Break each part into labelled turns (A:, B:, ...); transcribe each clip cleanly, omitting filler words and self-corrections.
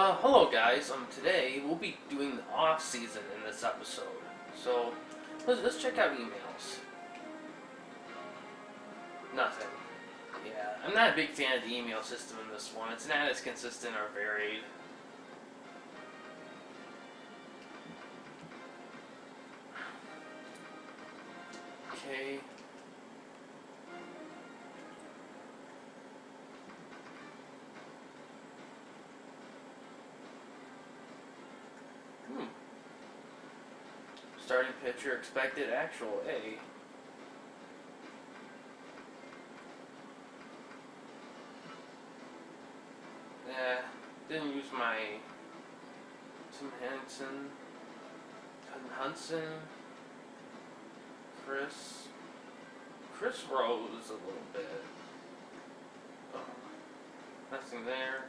A: Hello guys. Today we'll be doing the off season in this episode. So let's check out emails. Nothing. Yeah, I'm not a big fan of the email system in this one. It's not as consistent or varied. Okay. Starting pitcher expected actual A. Didn't use my Tim Hudson, Chris Rose a little bit. Nothing there.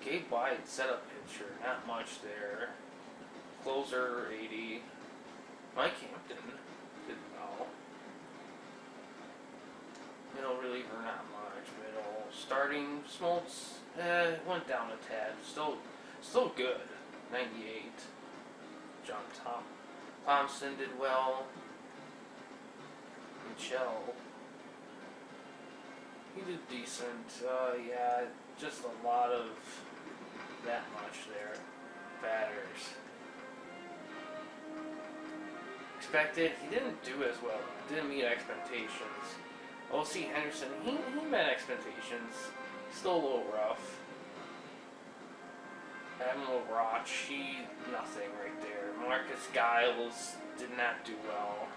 A: Gabe White setup pitcher, not much there. Closer 80. Mike Hampton did well. Middle reliever, not much. Middle starting Smoltz went down a tad. Still good. 98. John Thompson did well. Michelle, he did decent. Yeah, just a lot of that much there. Batters. Expected, he didn't do as well. Didn't meet expectations. O.C. Henderson, he met expectations. Still a little rough. Admiral Roch, nothing right there. Marcus Giles did not do well.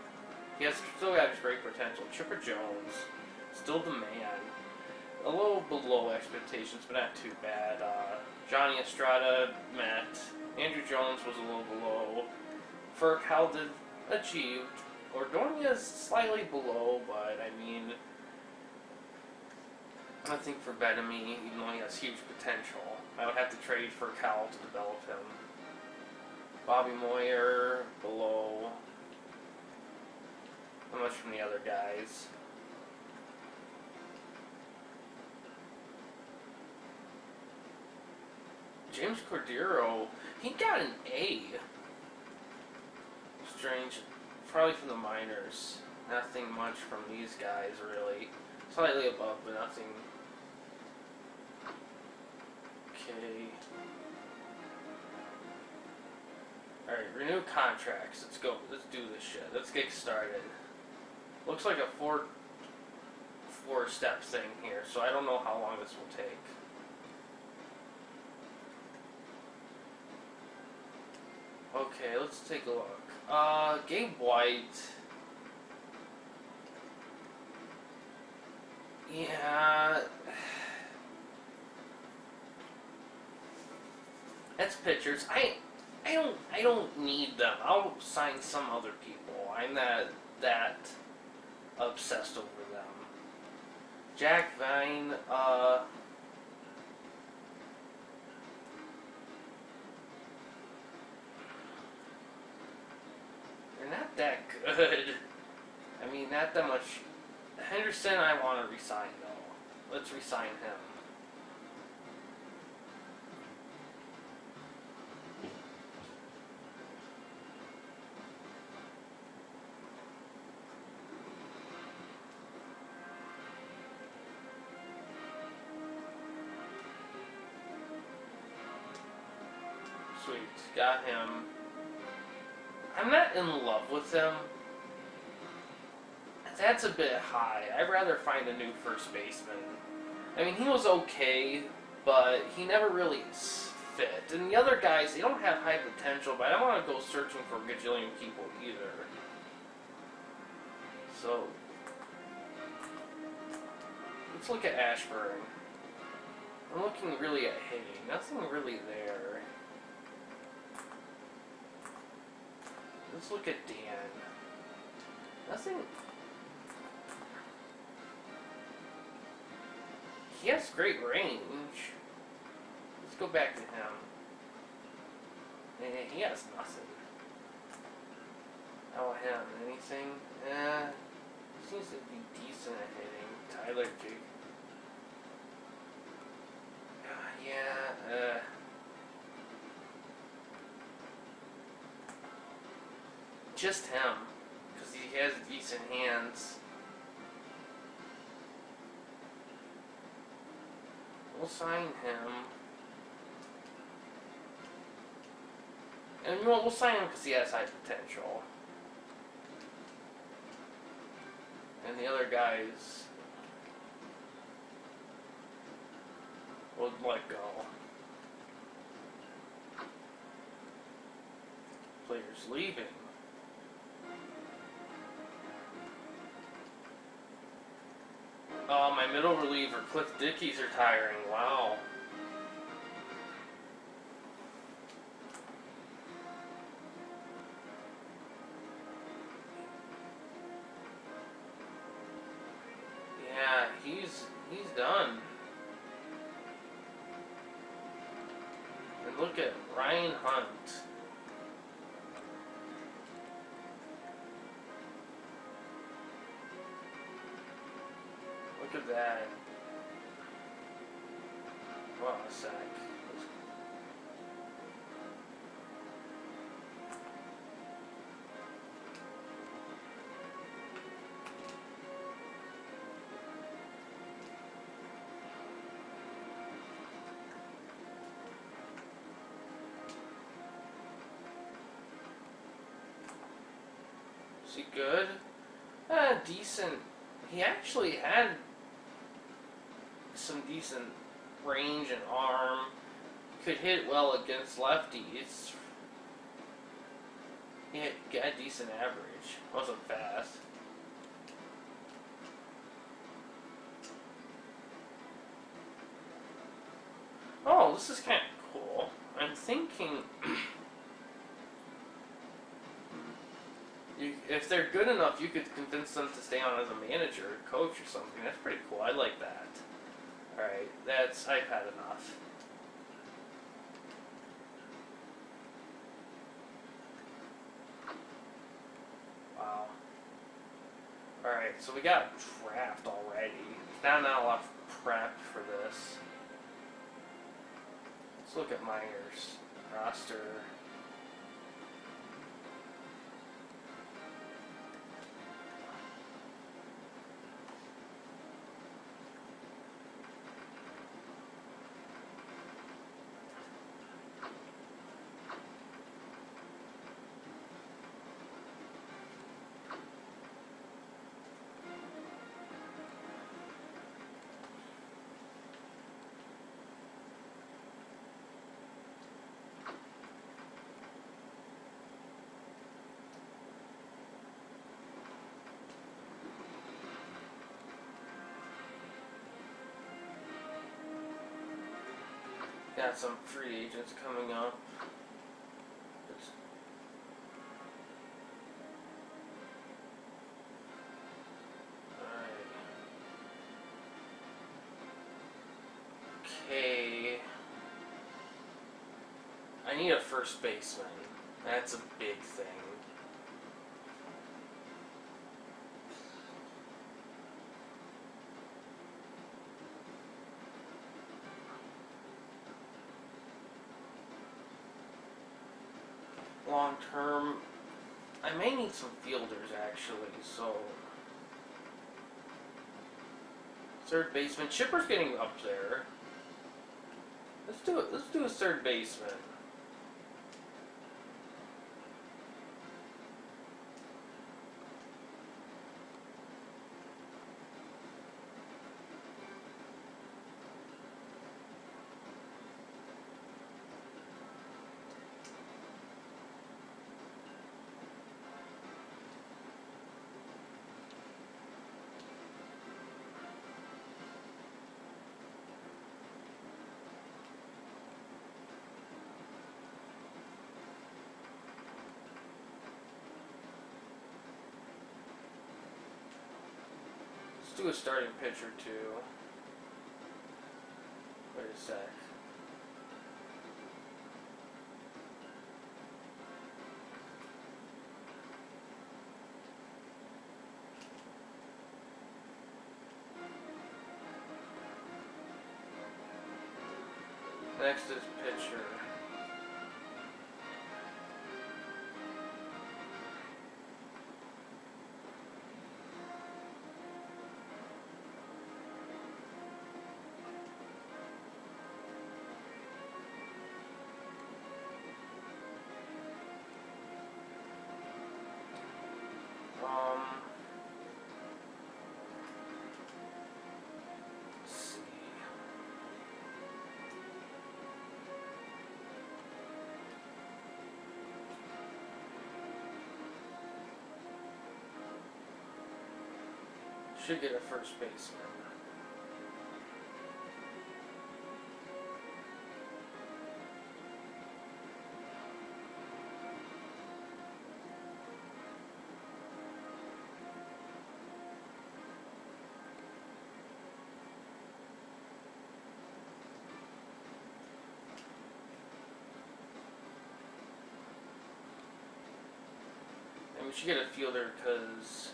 A: He has still got his great potential. Chipper Jones, still the man. A little below expectations, but not too bad. Johnny Estrada met. Andrew Jones was a little below. Furcal did achieved. Ordonez slightly below, but I mean, nothing for Bedamy, even though he has huge potential. I would have to trade for Cal to develop him. Bobby Moyer below. Not much from the other guys. James Cordero, he got an A. Strange. Probably from the minors. Nothing much from these guys, really. Slightly above, but nothing. Okay. Alright, renew contracts. Let's go. Let's do this shit. Let's get started. Looks like a four-step thing here, so I don't know how long this will take. Okay, let's take a look. Gabe White. Yeah. That's pitchers. I don't need them. I'll sign some other people. I'm not that obsessed over them. Jack Vine, they're not that good. I mean, not that much. Henderson, I want to resign though. Let's resign him. Sweet, got him. I'm not in love with him. That's a bit high. I'd rather find a new first baseman. I mean, he was okay, but he never really fit. And the other guys, they don't have high potential, but I don't want to go searching for a gajillion people either. So, let's look at Ashburn. I'm looking really at hitting. Nothing really there. Let's look at Dan. Nothing. He has great range. Let's go back to him. He has nothing. How about him? Anything? Seems to be decent at hitting. Tyler Jake. Yeah, just him, because he has decent hands. We'll sign him. And you know what, we'll sign him because he has high potential. And the other guys we'll let go. Players leaving. Oh, my middle reliever, Cliff Dickey's retiring. Wow. Yeah, he's done. And look at Ryan Hunt. Look at that. Wow, a sec. Is he good? Decent. He actually had some decent range and arm. Could hit well against lefties. He got a decent average. Wasn't fast. Oh, this is kind of cool. I'm thinking if they're good enough, you could convince them to stay on as a manager or coach or something. That's pretty cool. I like that. Alright, I've had enough. Wow. Alright, so we got a draft already. Not a lot of prep for this. Let's look at Myers' roster. Got some free agents coming up. Alright. Okay. I need a first baseman. That's a big thing. Long term, I may need some fielders actually, so third baseman. Chipper's getting up there. Let's do it. Let's do a third baseman. Let's do a starting pitcher too. Wait a sec. Next is pitcher. Should get a first baseman. And we should get a fielder because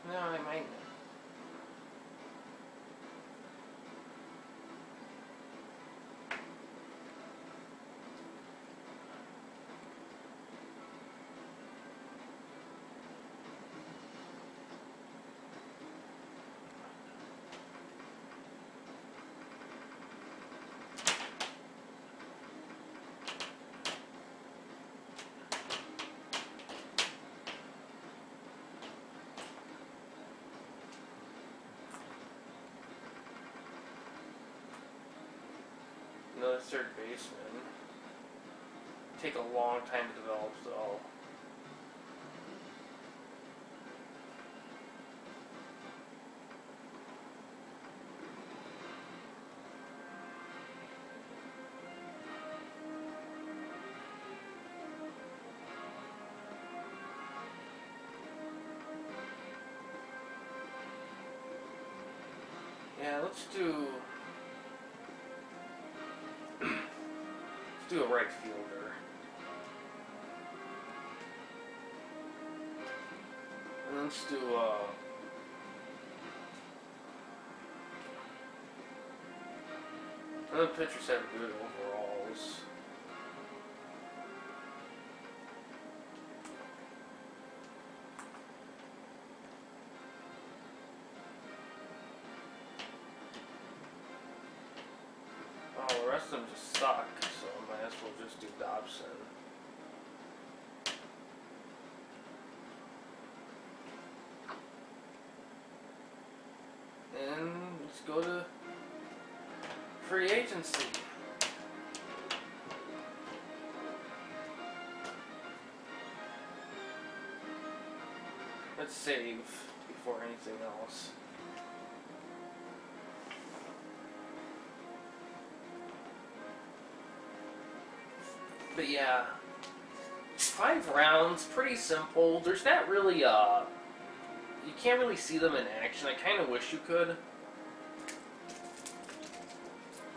A: no, I might. Another third baseman. Take a long time to develop, though. Yeah, let's do a right fielder. And let's do other pitchers have good overalls. Oh, the rest of them just suck, so I might as well just do Dobson. And let's go to free agency. Let's save before anything else. But yeah, 5 rounds, pretty simple. There's not really, you can't really see them in action. I kind of wish you could.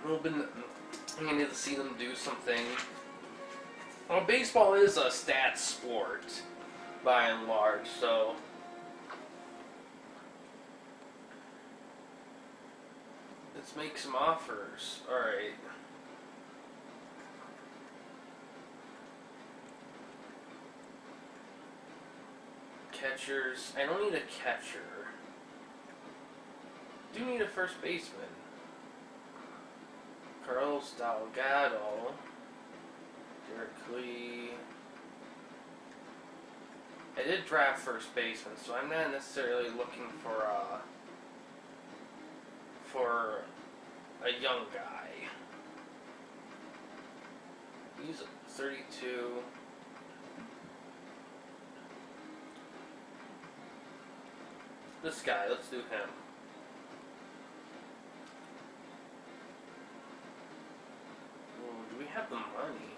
A: I need to see them do something. Well, baseball is a stats sport, by and large, so let's make some offers. Alright. Catchers. I don't need a catcher. Do need a first baseman. Carlos Delgado. Derek Lee. I did draft first baseman, so I'm not necessarily looking for a young guy. He's 32. This guy, let's do him. Ooh, do we have the money?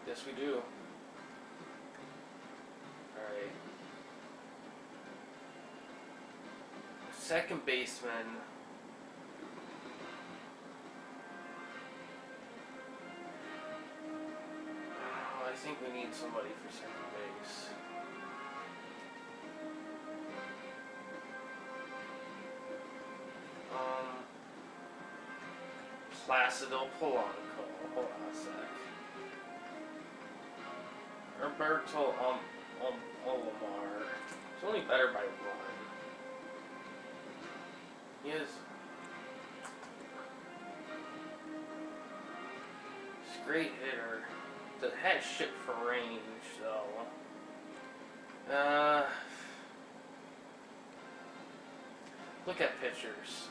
A: Yes, we do. Alright. Second baseman. Oh, I think we need somebody for second base. Placido Polanco. Hold on a sec. Roberto Olomar. It's only better by 1. He is. He's a great hitter. That has shit for range, though. Look at pitchers.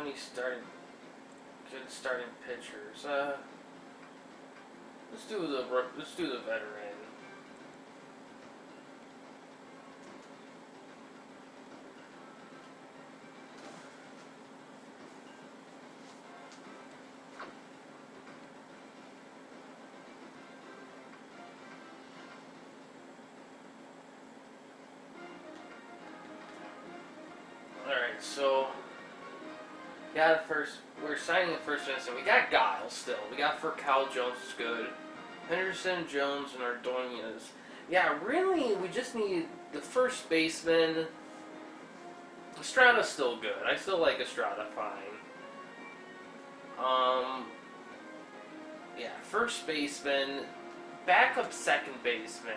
A: any good starting pitchers? Let's do the veteran. Alright, so we're signing the first base, and we got Giles still. We got for Cal Jones is good. Henderson, Jones, and Ordonez. Yeah, really, we just need the first baseman. Estrada's still good. I still like Estrada fine. Yeah, first baseman, backup second baseman.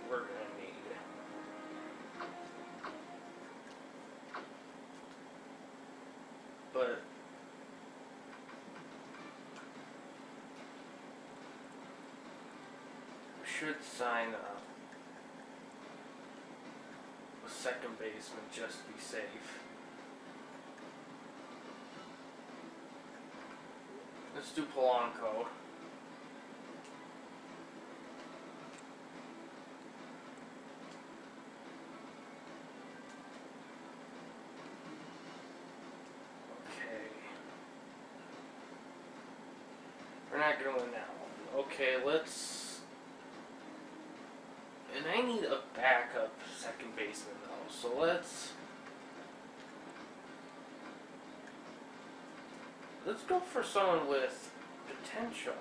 A: We're gonna need. But we should sign a second baseman just to be safe. Let's do Polanco. Okay. We're not gonna win that one. Okay, let's... And I need a backup second baseman though, so let's go for someone with potential.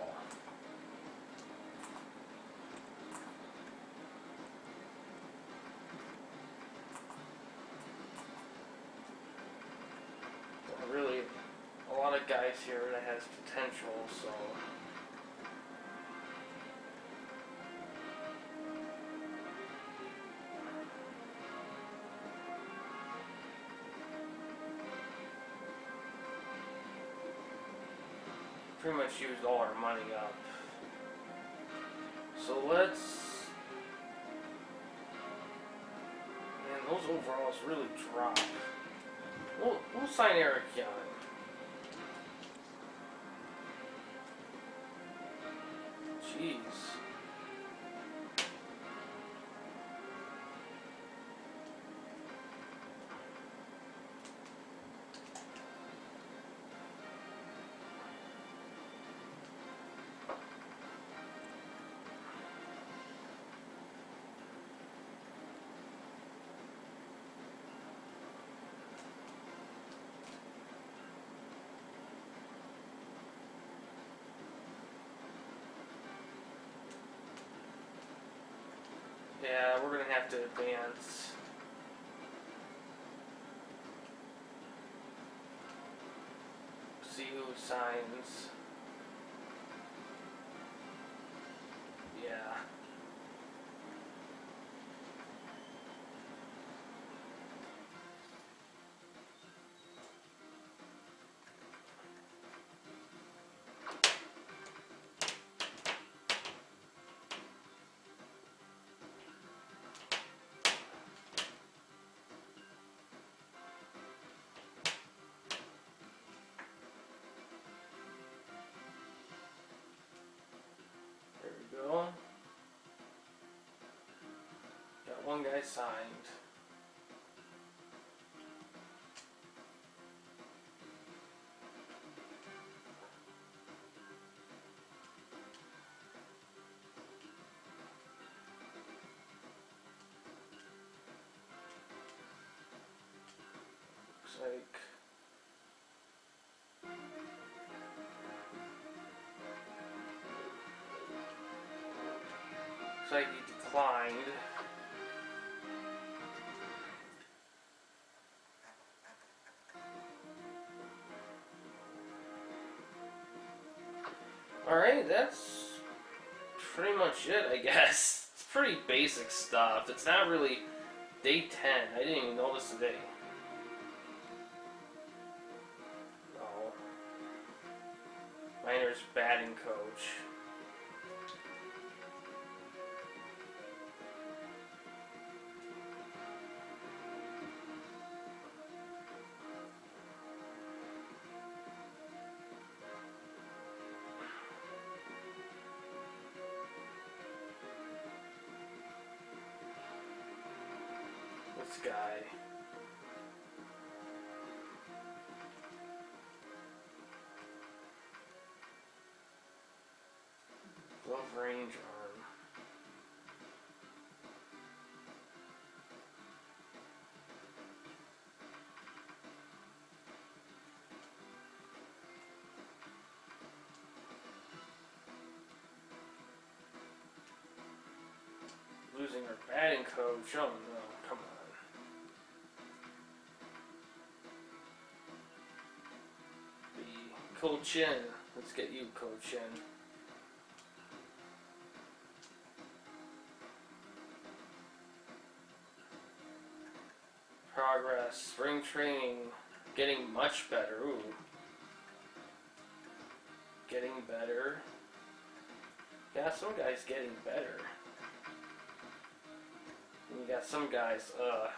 A: Really, a lot of guys here that has potential, so... Pretty much used all our money up. So let's... Man, those overalls really drop. We'll sign Eric Young. Jeez. Yeah, we're gonna have to advance. See who signs. Yeah. Go. Got one guy signed. Looks like he declined. Alright, that's pretty much it, I guess. It's pretty basic stuff. It's not really day 10. I didn't even notice today. No. Miner's batting coach. this guy. Glove range arm. Losing our batting coach. Oh no, come on. The Coach in. Let's get you, Coach in. Progress. Spring training. Getting much better. Ooh. Getting better. Yeah, some guys getting better. And you got some guys, no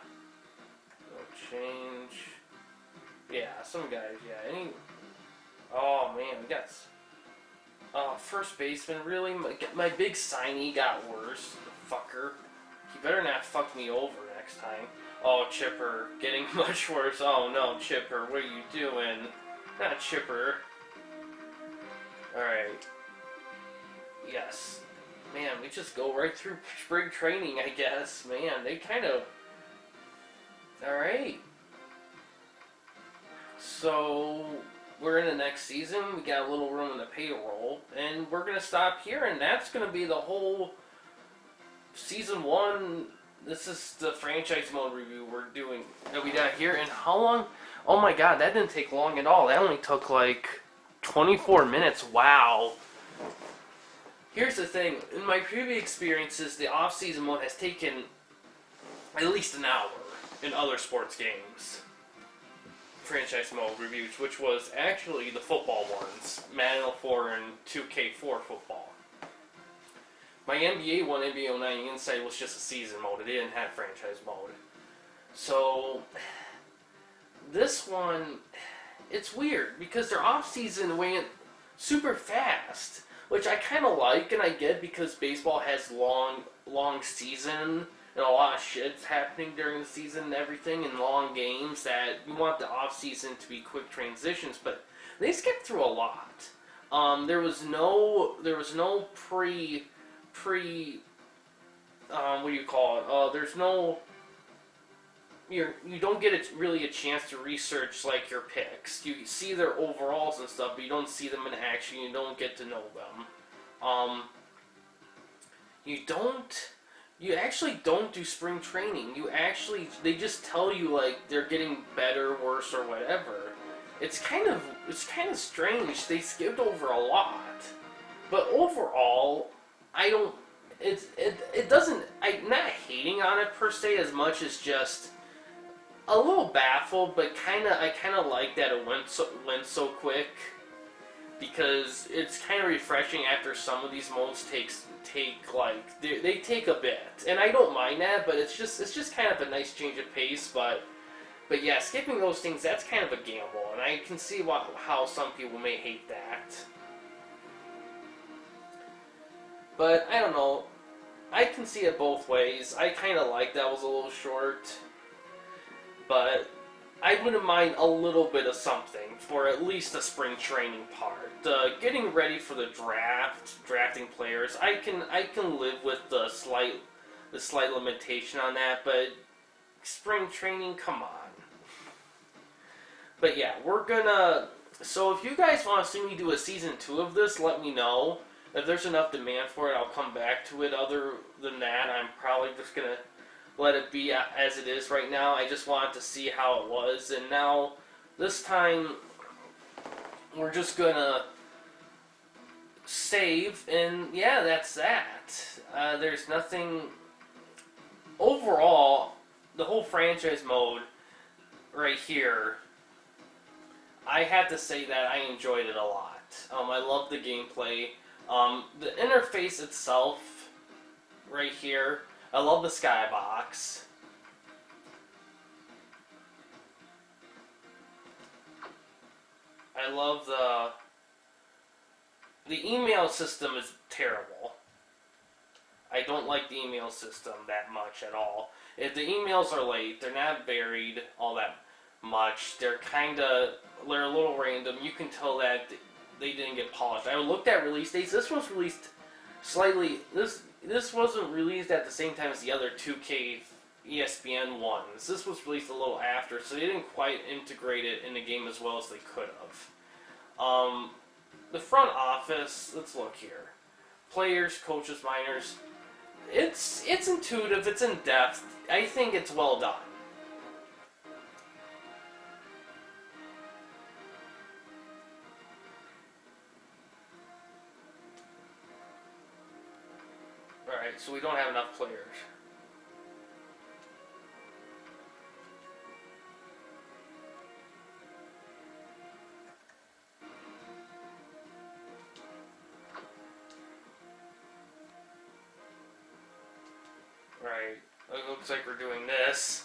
A: change. Yeah, some guys, yeah. Oh man, we got first baseman. Really, my big signee got worse. Fucker. He better not fuck me over next time. Oh, Chipper, getting much worse. Oh no, Chipper, what are you doing? Not Chipper. Alright. Yes. Man, we just go right through spring training, I guess. Man, they kind of... Alright. So, we're in the next season. We got a little room in the payroll. And we're going to stop here, and that's going to be the whole season 1. This is the franchise mode review we're doing that we got here. And how long? Oh my god, that didn't take long at all. That only took like 24 minutes. Wow. Here's the thing, in my previous experiences, the off-season mode has taken at least an hour in other sports games. Franchise mode reviews, which was actually the football ones, Madden 04 and 2K4 football. My NBA one, NBA 09 Insight, was just a season mode. It didn't have franchise mode. So, this one, it's weird, because their off-season went super fast. Which I kind of like and I get because baseball has long season and a lot of shit's happening during the season and everything and long games that you want the off season to be quick transitions, but they skipped through a lot. There was no pre what do you call it? There's no you don't get really a chance to research like your picks. You see their overalls and stuff, but you don't see them in action. You don't get to know them. You actually don't do spring training. They just tell you like they're getting better, worse, or whatever. It's kind of strange. They skipped over a lot, but overall, I'm not hating on it per se as much as just a little baffled, but I kind of like that it went so quick, because it's kind of refreshing after some of these modes take they take a bit, and I don't mind that, but it's just kind of a nice change of pace. But yeah, skipping those things, that's kind of a gamble, and I can see how some people may hate that. But I don't know, I can see it both ways. I kind of like that was a little short. But I wouldn't mind a little bit of something for at least the spring training part. Getting ready for the drafting players, I can live with the slight limitation on that, but spring training, come on. But yeah, so if you guys want to see me do a season 2 of this, let me know. If there's enough demand for it, I'll come back to it. Other than that, I'm probably just going to let it be as it is right now. I just wanted to see how it was, and now this time we're just gonna save, and yeah, that's that. There's nothing overall. The whole franchise mode right here, I have to say that I enjoyed it a lot. I love the gameplay. The interface itself right here, I love the skybox. I love the email system is terrible. I don't like the email system that much at all. If the emails are late, they're not varied all that much. They're a little random. You can tell that they didn't get polished. I looked at release dates. This was released slightly. This wasn't released at the same time as the other 2K ESPN ones. This was released a little after, so they didn't quite integrate it in the game as well as they could have. The front office. Let's look here. Players, coaches, minors. It's intuitive. It's in depth. I think it's well done. Alright, so we don't have enough players. Right, it looks like we're doing this.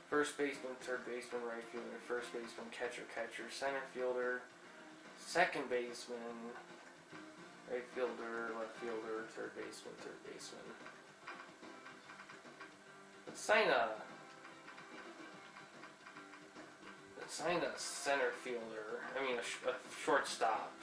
A: First baseman, third baseman, right fielder, first baseman, catcher, center fielder, second baseman, right fielder, left fielder, third baseman. Let's sign a center fielder. I mean a shortstop.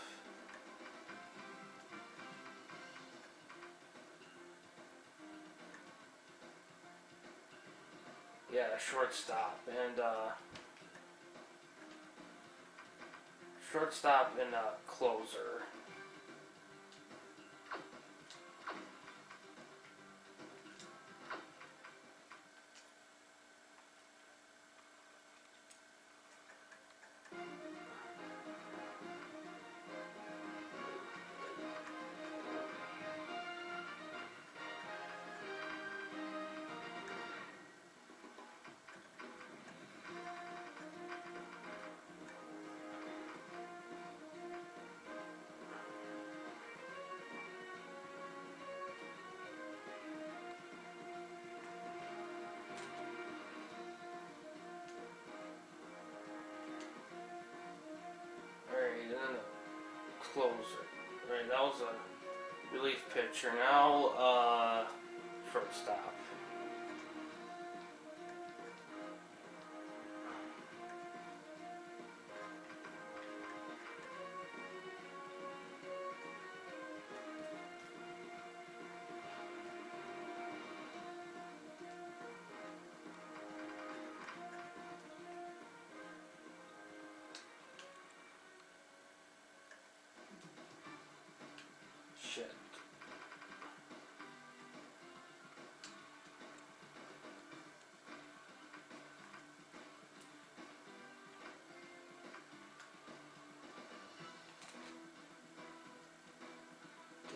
A: Yeah, shortstop and a closer. And then a closer. Right, that was a relief pitcher. Now, shortstop. Shit.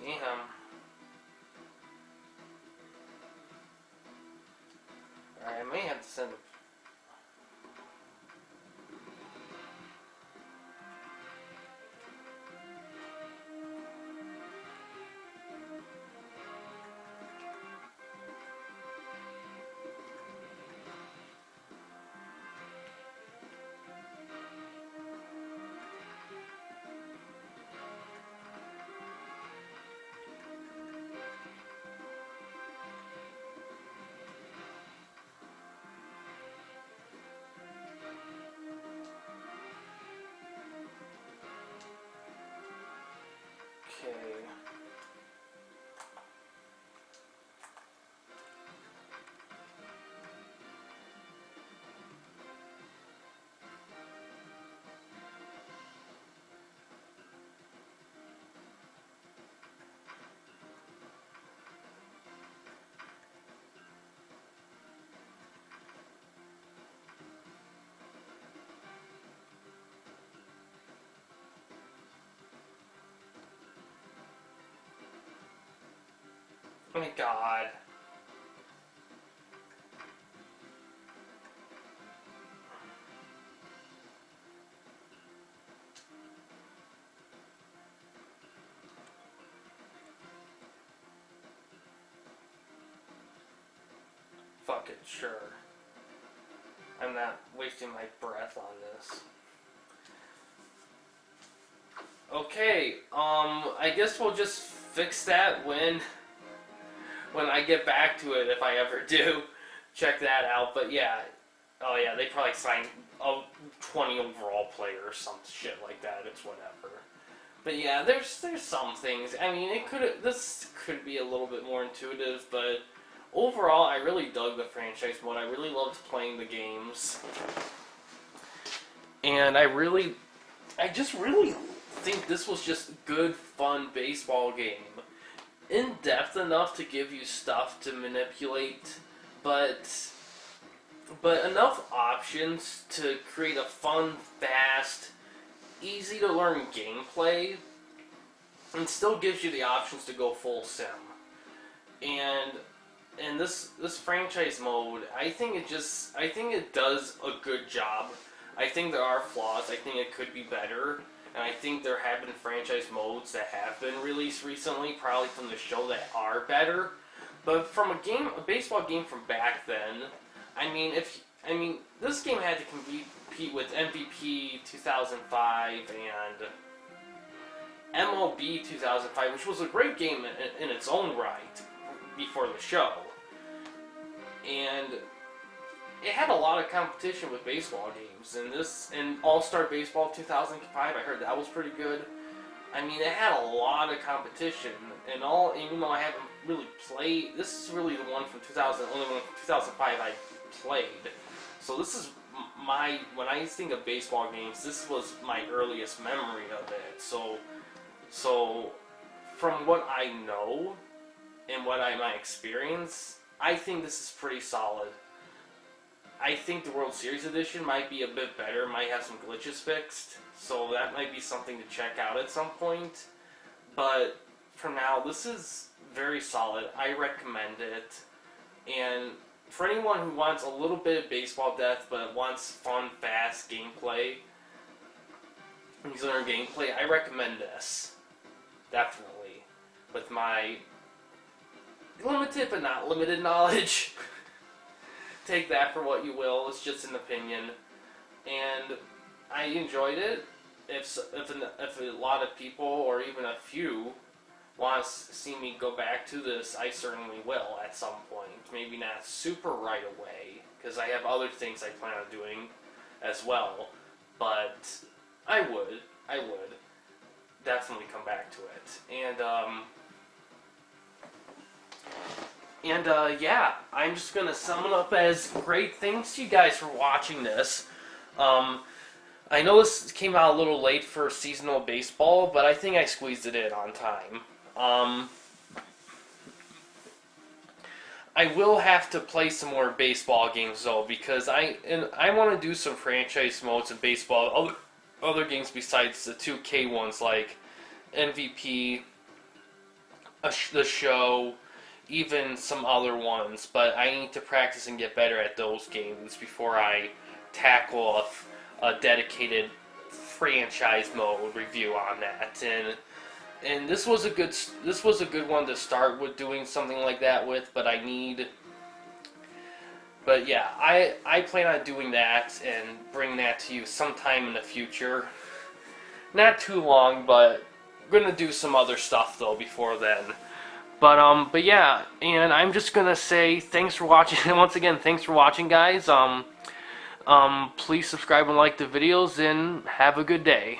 A: Damn. Alright, I may have to send Okay. Oh my god. sure. I'm not wasting my breath on this. Okay, I guess we'll just fix that when I get back to it, if I ever do. Check that out, but yeah. Oh yeah, they probably signed a 20 overall player or some shit like that. It's whatever. But yeah, there's some things. I mean, this could be a little bit more intuitive, but overall, I really dug the franchise mode. I really loved playing the games, and I just really think this was just a good, fun baseball game. In depth enough to give you stuff to manipulate, but enough options to create a fun, fast, easy to learn gameplay, and still gives you the options to go full sim. And this franchise mode, I think it does a good job. I think there are flaws. I think it could be better. And I think there have been franchise modes that have been released recently, probably from the show, that are better. But from a baseball game from back then, I mean, this game had to compete with MVP 2005 and MLB 2005, which was a great game in its own right before the show. And it had a lot of competition with baseball games, and All-Star Baseball 2005, I heard that was pretty good. I mean, it had a lot of competition, and even though I haven't really played, this is really the one from only one from 2005 I played. So this is when I think of baseball games, this was my earliest memory of it. So from what I know and my experience, I think this is pretty solid. I think the World Series edition might be a bit better, might have some glitches fixed, so that might be something to check out at some point. But for now, this is very solid. I recommend it. And for anyone who wants a little bit of baseball depth but wants fun, fast gameplay, I recommend this. Definitely. With my limited but not limited knowledge. Take that for what you will. It's just an opinion, and I enjoyed it. If a lot of people, or even a few, want to see me go back to this, I certainly will at some point. Maybe not super right away, because I have other things I plan on doing as well. But I would definitely come back to it. And yeah, I'm just going to sum it up as great thanks to you guys for watching this. I know this came out a little late for seasonal baseball, but I think I squeezed it in on time. I will have to play some more baseball games though, because I want to do some franchise modes in baseball, other games besides the 2K ones like MVP, the show, even some other ones, but I need to practice and get better at those games before I tackle a dedicated franchise mode review on that. And this was a good one to start with doing something like that with, but yeah, I plan on doing that and bring that to you sometime in the future. Not too long, but I'm gonna do some other stuff though before then. But yeah, and I'm just gonna say thanks for watching. And once again, thanks for watching, guys. Please subscribe and like the videos, and have a good day.